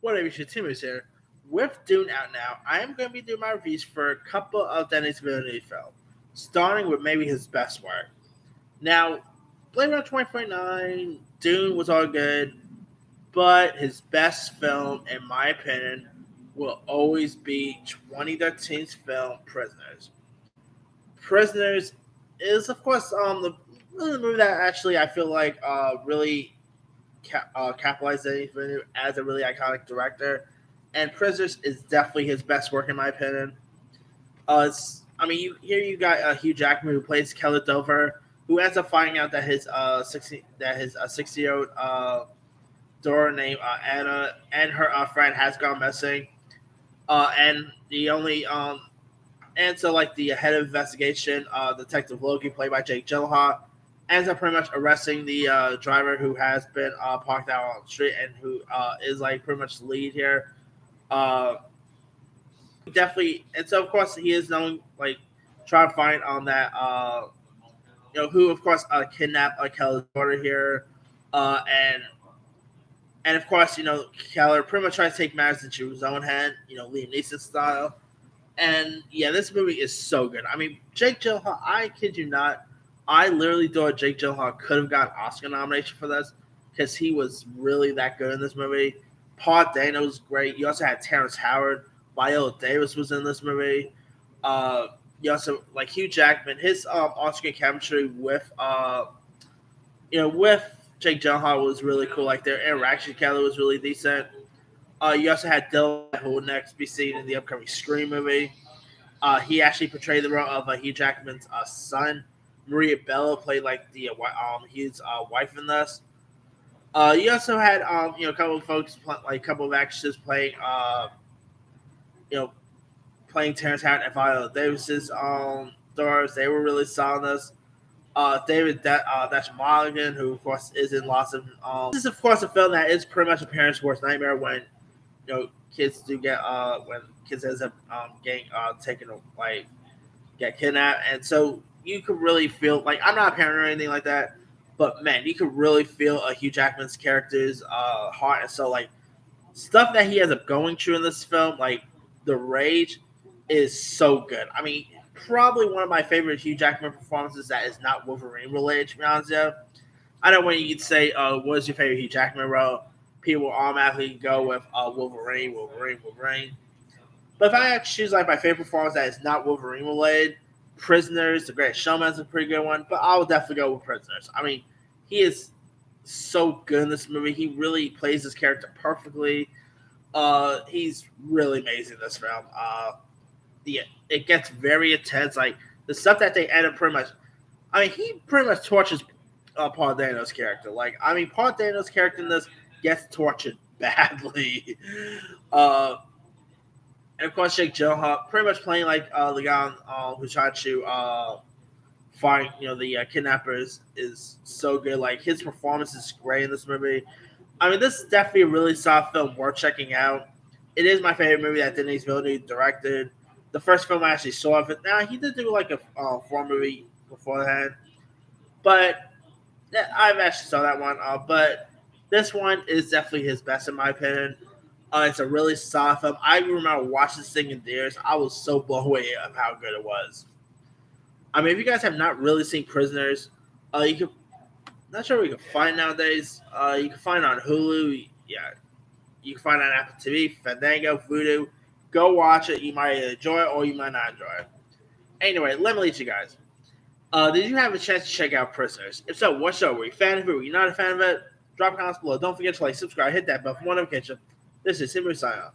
Whatever, Timmons here. With Dune out now, I am going to be doing my reviews for a couple of Denis Villeneuve films, starting with maybe his best work. Now, Blade Runner 2049, Dune was all good, but his best film, in my opinion, will always be 2013's film Prisoners. Prisoners is, of course, the movie that actually I feel like really capitalized Denis Villeneuve as a really iconic director. And Prisoners is definitely his best work in my opinion. You got Hugh Jackman who plays Keller Dover, who ends up finding out that his 60-year-old daughter named Anna and her friend has gone missing. And the only and so like the head of investigation, Detective Loki, played by Jake Gyllenhaal, ends up pretty much arresting the driver who has been parked out on the street and who is like pretty much the lead here. Uh, Definitely, and so of course he is known like trying to find on that who of course kidnapped Keller's daughter here, and of course Keller pretty much tries to take matters into his own hand, Liam Neeson style. And yeah, this movie is so good. I mean, Jake Gyllenhaal, I kid you not, I literally thought Jake Gyllenhaal could have got an Oscar nomination for this because he was really that good in this movie. Paul Dano was great. You also had Terrence Howard. Viola Davis was in this movie. You also like Hugh Jackman. His on-screen chemistry with Jake Gyllenhaal was really cool. Like their interaction together was really decent. You also had Dylan, who will next be seen in the upcoming Scream movie. He actually portrayed the role of Hugh Jackman's son. Maria Bello played like the his wife in this. You also had a couple of folks, like a couple of actresses playing you know playing Terrence Howard and Viola Davis's daughters. They were really solid in this. Dash Mulligan, who of course is in lots of. This is of course a film that is pretty much a parent's worst nightmare when kids do get when kids ends up getting taken like get kidnapped, and so you could really feel like I'm not a parent or anything like that, but man, you could really feel Hugh Jackman's character's heart, and so like stuff that he ends up going through in this film, like the rage, is so good. I mean, probably one of my favorite Hugh Jackman performances that is not Wolverine related. To be honest, with you. I know when you say what is your favorite Hugh Jackman role, people will automatically go with Wolverine. But if I had to choose like my favorite performance that is not Wolverine related, Prisoners, The Great Showman is a pretty good one, but I will definitely go with Prisoners. I mean, he is so good in this movie. He really plays his character perfectly. He's really amazing in this film. It gets very intense. Like the stuff that they end up pretty much. I mean, he pretty much tortures Paul Dano's character. Like, I mean, Paul Dano's character in this gets tortured badly. Uh, and of course, Jake Gyllenhaal pretty much playing like the guy who's trying to find the kidnappers is so good. Like his performance is great in this movie. I mean, this is definitely a really solid film worth checking out. It is my favorite movie that Denis Villeneuve directed. The first film I actually saw of it. Now he did do like a foreign movie beforehand, but I've actually saw that one. But this one is definitely his best in my opinion. It's a really solid film. I remember watching this thing in theaters. I was so blown away of how good it was. I mean, if you guys have not really seen Prisoners, you can not sure where you can find nowadays. You can find it on Hulu. Yeah, you can find it on Apple TV, Fandango, Vudu. Go watch it. You might enjoy it or you might not enjoy it. Anyway, let me lead you guys. Did you have a chance to check out Prisoners? If so, what show? Were you a fan of it? Were you not a fan of it? Drop comments below. Don't forget to like, subscribe, hit that bell for more notification. This is Simmer signing off.